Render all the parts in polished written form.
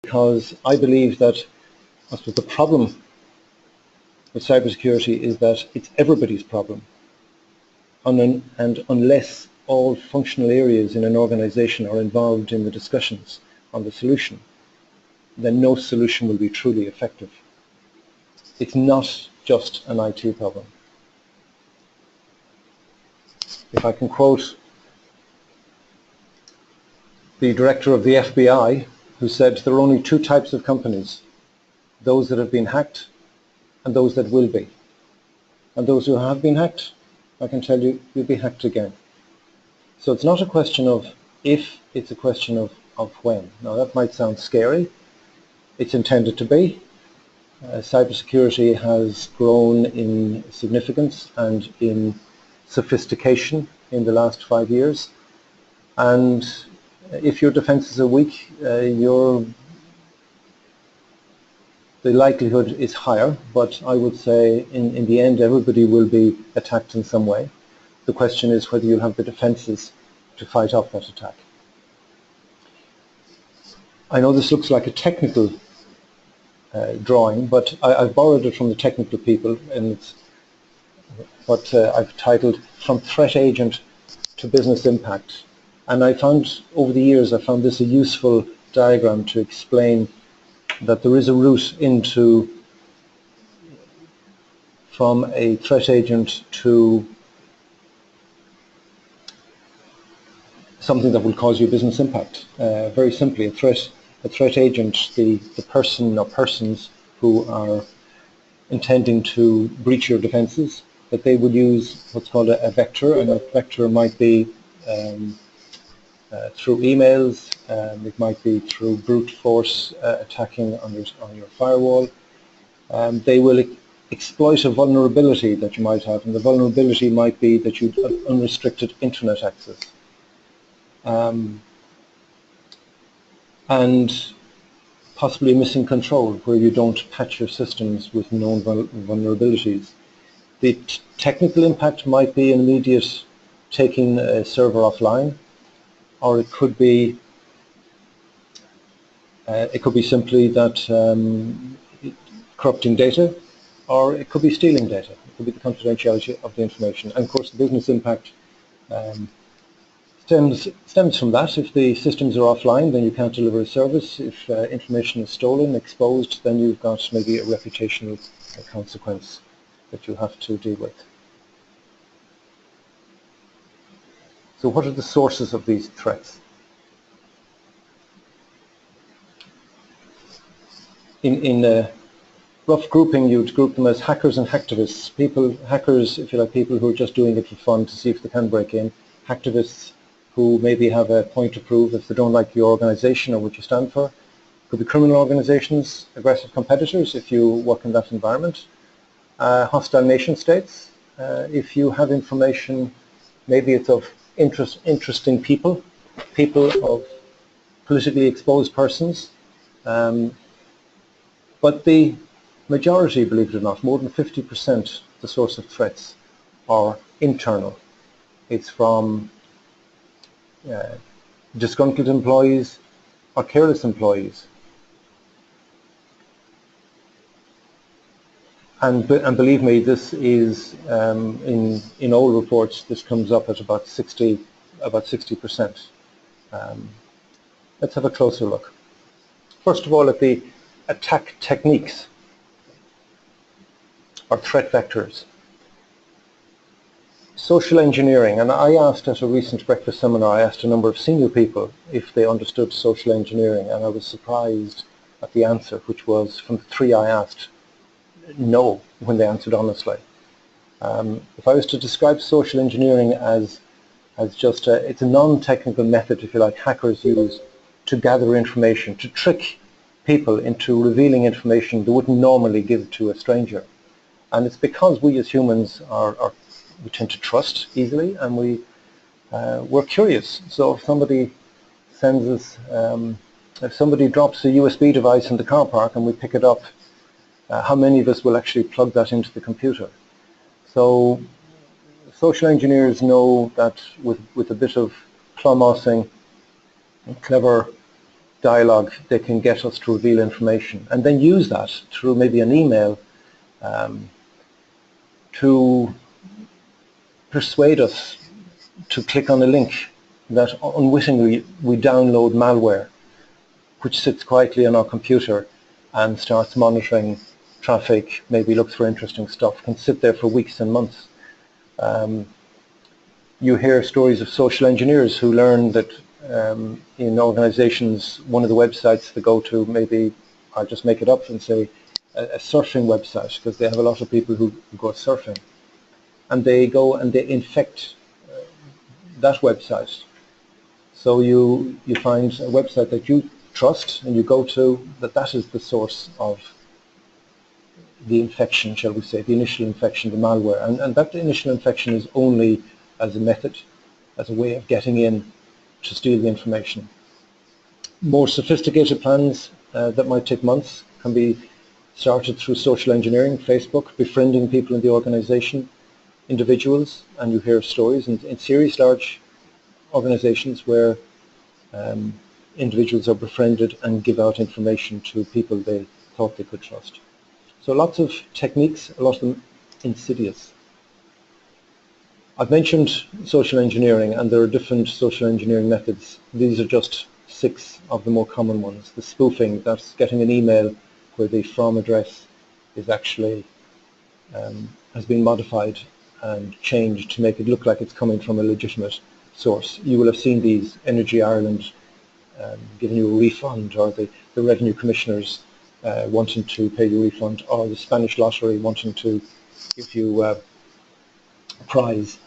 because I believe that the problem with cybersecurity is that it's everybody's problem. And unless all functional areas in an organization are involved in the discussions on the solution, then no solution will be truly effective. It's not just an IT problem. If I can quote the director of the FBI, who said there are only two types of companies, those that have been hacked and those that will be. And those who have been hacked, I can tell you, will be hacked again. So it's not a question of if, it's a question of when. Now that might sound scary. It's intended to be. Cybersecurity has grown in significance and in sophistication in the last 5 years. And if your defenses are weak, the likelihood is higher, but I would say in the end everybody will be attacked in some way. The question is whether you'll have the defenses to fight off that attack. I know this looks like a technical drawing, but I've borrowed it from the technical people, and it's what I've titled From Threat Agent to Business Impact. And I found, over the years, I found this a useful diagram to explain that there is a route into from a threat agent to something that will cause you business impact. Very simply, a threat agent, the person or persons who are intending to breach your defenses, that they would use what's called a vector, and a vector might be through emails, it might be through brute force attacking on your firewall. They will exploit a vulnerability that you might have, and the vulnerability might be that you have unrestricted internet access. And possibly missing control, where you don't patch your systems with known vulnerabilities. The technical impact might be an immediate taking a server offline, or it could be simply that corrupting data, or it could be stealing data. It could be the confidentiality of the information. And of course, the business impact stems from that. If the systems are offline, then you can't deliver a service. If information is stolen, exposed, then you've got maybe a reputational consequence that you have to deal with. So what are the sources of these threats? In a rough grouping, you'd group them as hackers and hacktivists. Hackers, if you like, people who are just doing it for fun to see if they can break in. Hacktivists who maybe have a point to prove if they don't like your organization or what you stand for. Could be criminal organizations, aggressive competitors if you work in that environment. Hostile nation states, if you have information, maybe it's of interesting people of politically exposed persons. But the majority, believe it or not, more than 50%, the source of threats are internal. It's from disgruntled employees or careless employees. And believe me, this is in all reports. This comes up at about 60%. Let's have a closer look. First of all, at the attack techniques or threat vectors. Social engineering, and I asked at a recent breakfast seminar, I asked a number of senior people if they understood social engineering, and I was surprised at the answer, which was, from the three I asked, no, when they answered honestly. If I was to describe social engineering as just it's a non-technical method, if you like, hackers use to gather information, to trick people into revealing information they wouldn't normally give to a stranger. And it's because we as humans we tend to trust easily, and we're curious. So if somebody sends us, if somebody drops a USB device in the car park and we pick it up, how many of us will actually plug that into the computer? So social engineers know that with a bit of plumb-mossing and clever dialogue, they can get us to reveal information, and then use that through maybe an email to persuade us to click on a link that unwittingly we download malware, which sits quietly on our computer and starts monitoring traffic, maybe looks for interesting stuff, can sit there for weeks and months. You hear stories of social engineers who learn that in organizations, one of the websites they go to, maybe I'll just make it up and say a surfing website, because they have a lot of people who go surfing, and they go and they infect that website. So you find a website that you trust and you go to, that is the source of the infection, shall we say, the initial infection, the malware. And that initial infection is only as a method, as a way of getting in to steal the information. More sophisticated plans that might take months can be started through social engineering, Facebook, befriending people in the organization, individuals, and you hear stories in serious large organizations where individuals are befriended and give out information to people they thought they could trust. So lots of techniques, a lot of them insidious. I've mentioned social engineering, and there are different social engineering methods. These are just 6 of the more common ones. The spoofing, that's getting an email where the from address is actually has been modified and changed to make it look like it's coming from a legitimate source. You will have seen these, Energy Ireland giving you a refund, or the revenue commissioners wanting to pay you a refund, or the Spanish lottery wanting to give you a prize.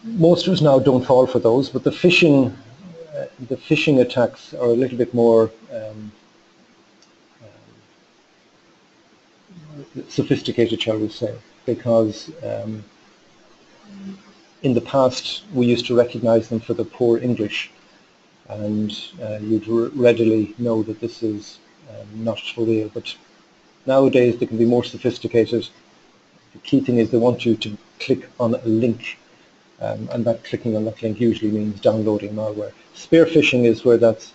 Most of us now don't fall for those, but the phishing attacks are a little bit more sophisticated, shall we say, because in the past we used to recognize them for their poor English, and you'd readily know that this is not for real. But nowadays they can be more sophisticated. The key thing is they want you to click on a link, and that clicking on that link usually means downloading malware. Spear phishing is where that's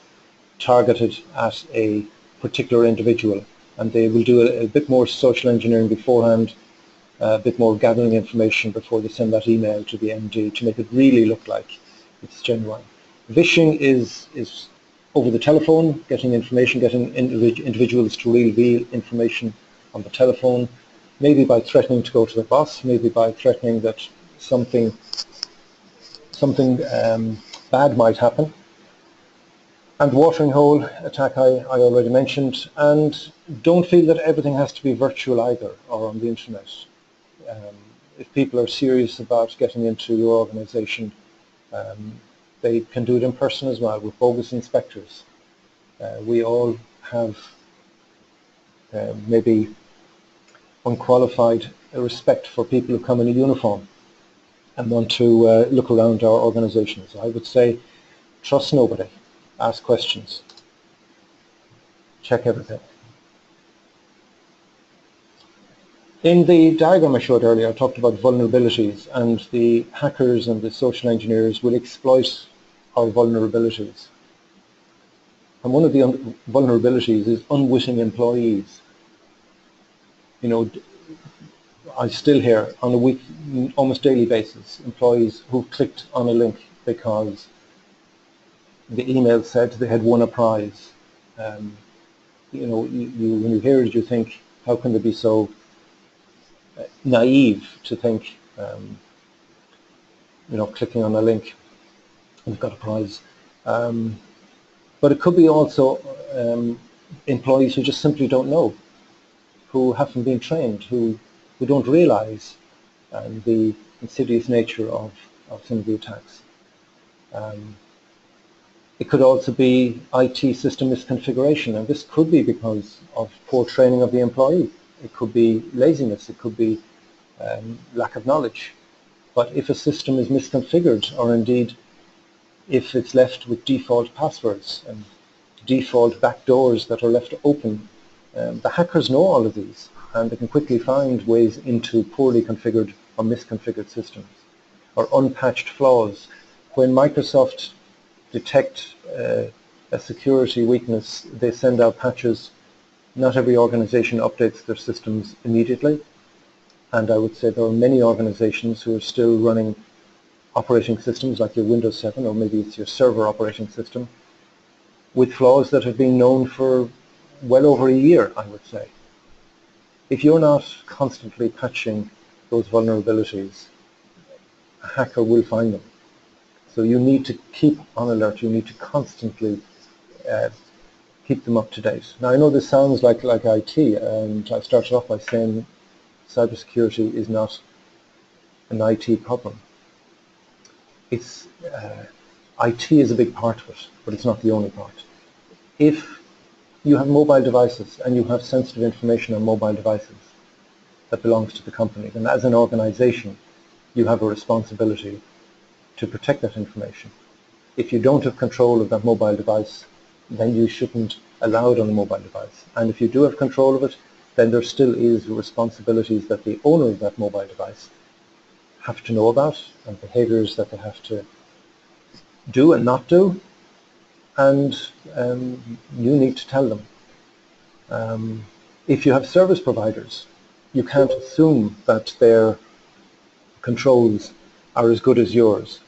targeted at a particular individual, and they will do a bit more social engineering beforehand, a bit more gathering information before they send that email to the MD to make it really look like it's genuine. Phishing is over the telephone, getting information, getting individuals to reveal information on the telephone, maybe by threatening to go to the boss, maybe by threatening that something bad might happen. And the watering hole attack I already mentioned. And don't feel that everything has to be virtual either, or on the internet. If people are serious about getting into your organization, they can do it in person as well with bogus inspectors. We all have maybe unqualified respect for people who come in a uniform and want to look around our organizations. I would say trust nobody, ask questions, check everything. In the diagram I showed earlier, I talked about vulnerabilities, and the hackers and the social engineers will exploit our vulnerabilities. And one of the vulnerabilities is unwitting employees. You know, I still hear on a almost daily basis, employees who clicked on a link because the email said they had won a prize. You know, when you hear it, you think, how can they be so naive to think, you know, clicking on a link, you've got a prize. But it could be also employees who just simply don't know, who haven't been trained, who don't realize the insidious nature of some of the attacks. It could also be IT system misconfiguration, and this could be because of poor training of the employee. It could be laziness, it could be lack of knowledge. But if a system is misconfigured, or indeed if it's left with default passwords and default backdoors that are left open, the hackers know all of these, and they can quickly find ways into poorly configured or misconfigured systems, or unpatched flaws. When Microsoft detect a a security weakness, they send out patches. Not every organization updates their systems immediately, and I would say there are many organizations who are still running operating systems like your Windows 7, or maybe it's your server operating system, with flaws that have been known for well over a year, I would say. If you're not constantly patching those vulnerabilities, a hacker will find them. So you need to keep on alert. You need to constantly keep them up to date. Now, I know this sounds like IT, and I started off by saying cybersecurity is not an IT problem. It's IT is a big part of it, but it's not the only part. If you have mobile devices and you have sensitive information on mobile devices that belongs to the company, then as an organization, you have a responsibility to protect that information. If you don't have control of that mobile device, then you shouldn't allow it on the mobile device. And if you do have control of it, then there still is responsibilities that the owner of that mobile device have to know about, and behaviors that they have to do and not do, and you need to tell them. If you have service providers, you can't assume that their controls are as good as yours.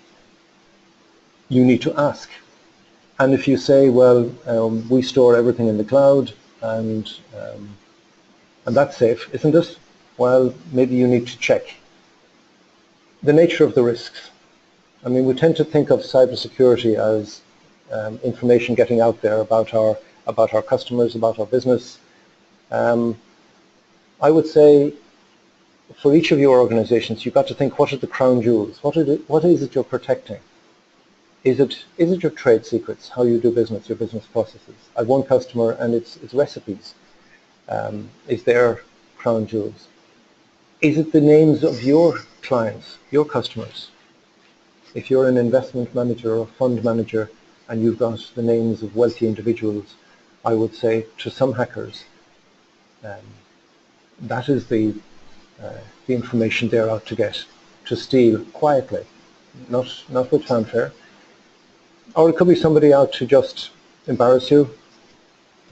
You need to ask. And if you say, well, we store everything in the cloud, and that's safe, isn't it? Well, maybe you need to check. The nature of the risks. I mean, we tend to think of cybersecurity as information getting out there about our customers, about our business. I would say for each of your organizations, you've got to think, what are the crown jewels? What is it you're protecting? Is it your trade secrets, how you do business, your business processes? I have one customer and its recipes is their crown jewels. Is it the names of your clients, your customers? If you're an investment manager or fund manager and you've got the names of wealthy individuals, I would say to some hackers, that is the information they're out to get, to steal quietly, not with fanfare. Or it could be somebody out to just embarrass you,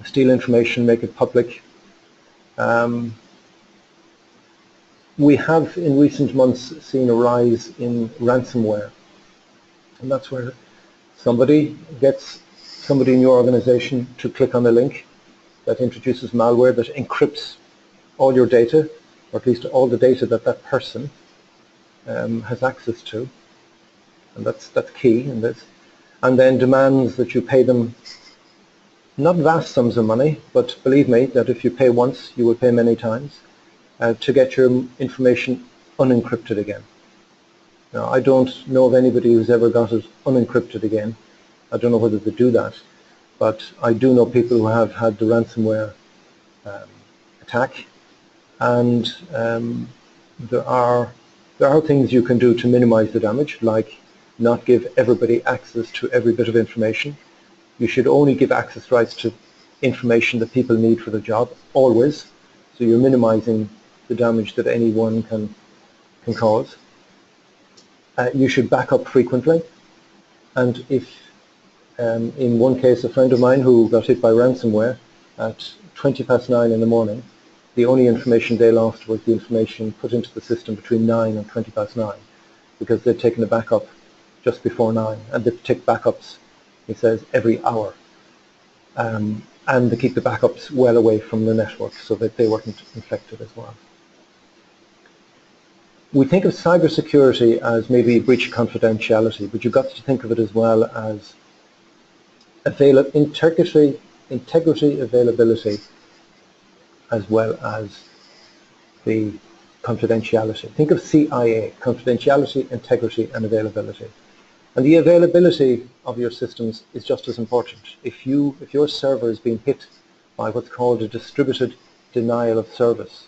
steal information, make it public. We have in recent months seen a rise in ransomware, and that's where somebody gets somebody in your organization to click on a link that introduces malware that encrypts all your data, or at least all the data that that person has access to, and that's key in this, and then demands that you pay them not vast sums of money, but believe me that if you pay once, you will pay many times, to get your information unencrypted again. Now, I don't know of anybody who's ever got it unencrypted again. I don't know whether they do that, but I do know people who have had the ransomware attack, and there are things you can do to minimize the damage, like not give everybody access to every bit of information. You should only give access rights to information that people need for the job, always, so you're minimizing the damage that anyone can cause. You should back up frequently, and if in one case a friend of mine who got hit by ransomware at 9:20 in the morning, the only information they lost was the information put into the system between 9 and 9:20, because they'd taken a backup just before 9, and they take backups, he says, every hour, and they keep the backups well away from the network so that they weren't infected as well. We think of cybersecurity as maybe breach of confidentiality, but you've got to think of it as well as integrity, availability, as well as the confidentiality. Think of CIA, confidentiality, integrity, and availability. And the availability of your systems is just as important. If your server is being hit by what's called a distributed denial of service,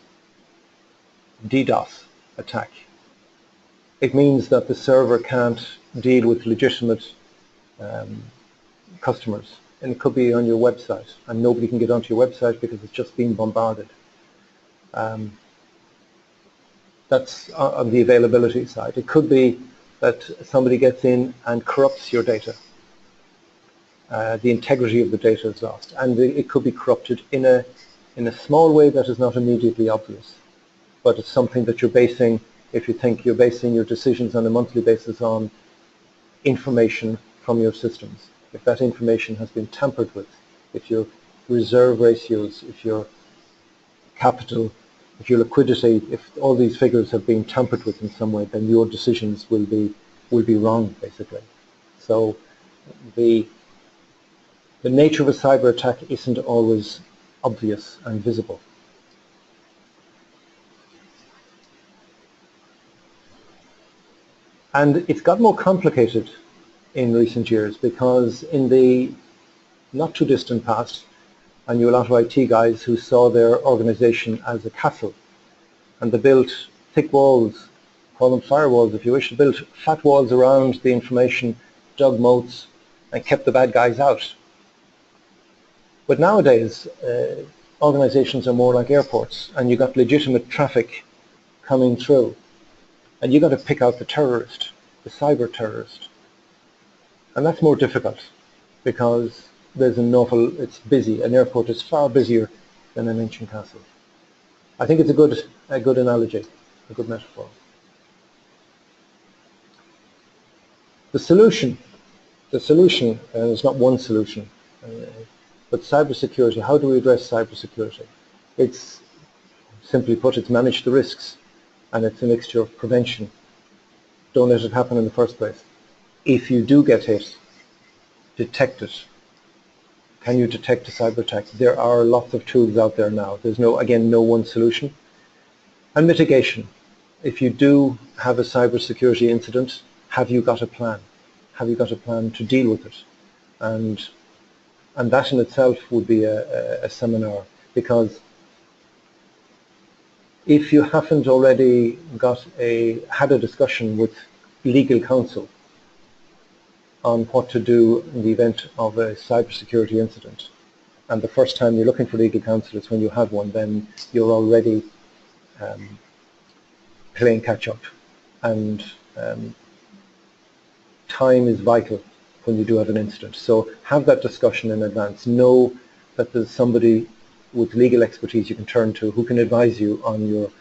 DDoS attack, it means that the server can't deal with legitimate customers. And it could be on your website, and nobody can get onto your website because it's just being bombarded. That's on the availability side. It could be that somebody gets in and corrupts your data. the integrity of the data is lost, and it could be corrupted in a small way that is not immediately obvious, but it's something that you're basing, if you think you're basing your decisions on a monthly basis on information from your systems. If that information has been tampered with, if your reserve ratios, if your capital, if your liquidity, if all these figures have been tampered with in some way, then your decisions will be wrong, basically. So the nature of a cyber attack isn't always obvious and visible. And it's got more complicated in recent years, because in the not too distant past, I knew a lot of IT guys who saw their organization as a castle, and they built thick walls, call them firewalls if you wish, they built fat walls around the information, dug moats, and kept the bad guys out. But nowadays, organizations are more like airports, and you've got legitimate traffic coming through, and you've got to pick out the terrorist, the cyber terrorist. And that's more difficult, because there's it's busy. An airport is far busier than an ancient castle. I think it's a good analogy, a good metaphor. The solution, there's not one solution, but cybersecurity, how do we address cybersecurity? It's, simply put, it's manage the risks, and it's a mixture of prevention. Don't let it happen in the first place. If you do get hit, detect it. Can you detect a cyber attack? There are lots of tools out there now. There's no one solution. And mitigation. If you do have a cybersecurity incident, have you got a plan? Have you got a plan to deal with it? And that in itself would be a seminar, because if you haven't already had a discussion with legal counsel on what to do in the event of a cybersecurity incident, and the first time you're looking for legal counsel is when you have one, then you're already playing catch up, and time is vital when you do have an incident. So have that discussion in advance. Know that there's somebody with legal expertise you can turn to who can advise you on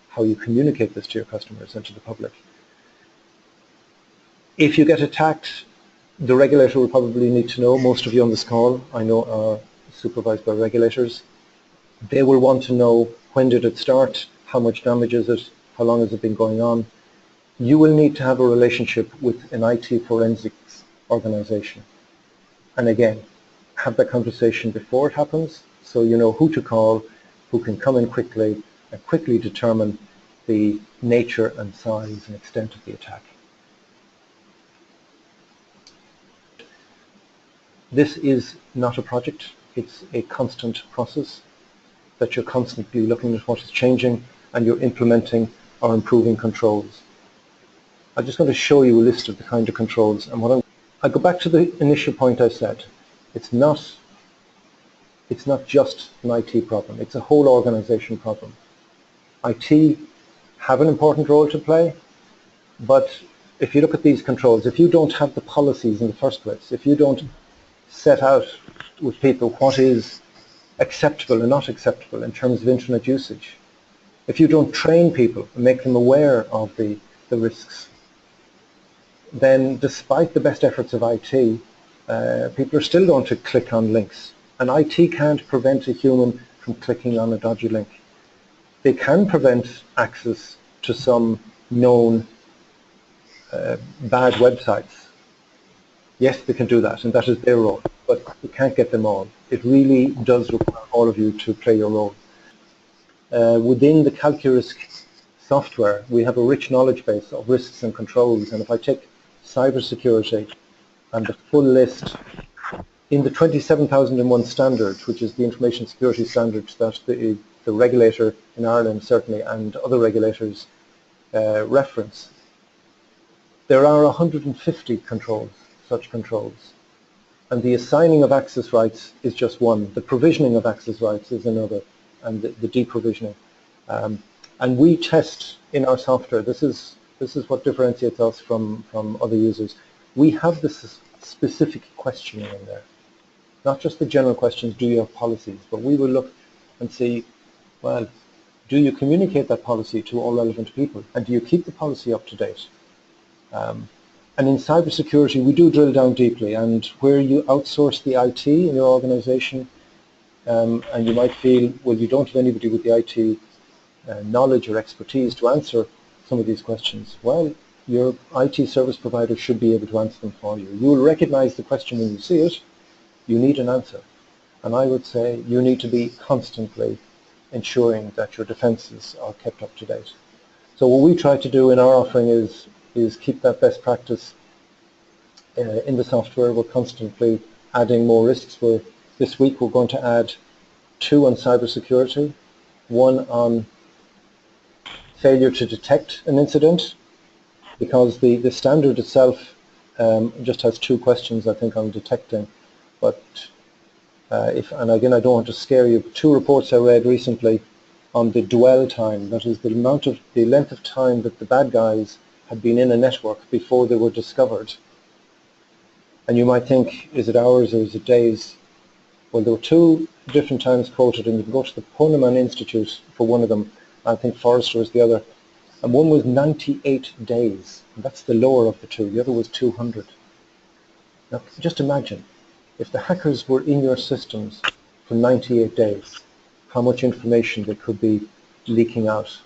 how you communicate this to your customers and to the public. If you get attacked, the regulator will probably need to know. Most of you on this call, I know, are supervised by regulators. They will want to know, when did it start, how much damage is it, how long has it been going on. You will need to have a relationship with an IT forensics organization. And again, have that conversation before it happens, so you know who to call, who can come in quickly and quickly determine the nature and size and extent of the attack. This is not a project, it's a constant process that you're constantly looking at what is changing, and you're implementing or improving controls. I'm just going to show you a list of the kind of controls, and I go back to the initial point I said. It's not just an IT problem, it's a whole organization problem. IT have an important role to play, but if you look at these controls, if you don't have the policies in the first place, if you don't set out with people what is acceptable and not acceptable in terms of internet usage, if you don't train people and make them aware of the risks, then despite the best efforts of IT, people are still going to click on links. And IT can't prevent a human from clicking on a dodgy link. They can prevent access to some known bad websites. Yes, they can do that, and that is their role, but you can't get them all. It really does require all of you to play your role. Within the calQrisk software, we have a rich knowledge base of risks and controls, and if I take cybersecurity and the full list in the 27001 standard, which is the information security standards that the regulator in Ireland certainly and other regulators reference, there are 150 controls, such controls. And the assigning of access rights is just one. The provisioning of access rights is another, and the deprovisioning. And we test in our software, this is what differentiates us from other users. We have this specific questioning in there. Not just the general questions, do you have policies, but we will look and see, well, do you communicate that policy to all relevant people, and do you keep the policy up to date? And in cybersecurity, we do drill down deeply, and where you outsource the IT in your organization, and you might feel, well, you don't have anybody with the IT knowledge or expertise to answer some of these questions. Well, your IT service provider should be able to answer them for you. You will recognize the question when you see it. You need an answer. And I would say you need to be constantly ensuring that your defenses are kept up to date. So what we try to do in our offering is keep that best practice in the software. We're constantly adding more risks. This week we're going to add 2 on cybersecurity, 1 on failure to detect an incident, because the standard itself just has 2 questions, I think, on detecting. But and again, I don't want to scare you, but 2 reports I read recently on the dwell time, that is the length of time that the bad guys had been in a network before they were discovered. And you might think, is it hours or is it days? Well, there were 2 different times quoted, and you can go to the Poneman Institute for one of them, I think Forrester is the other, and one was 98 days, and that's the lower of the 2, the other was 200. Now, just imagine, if the hackers were in your systems for 98 days, how much information they could be leaking out.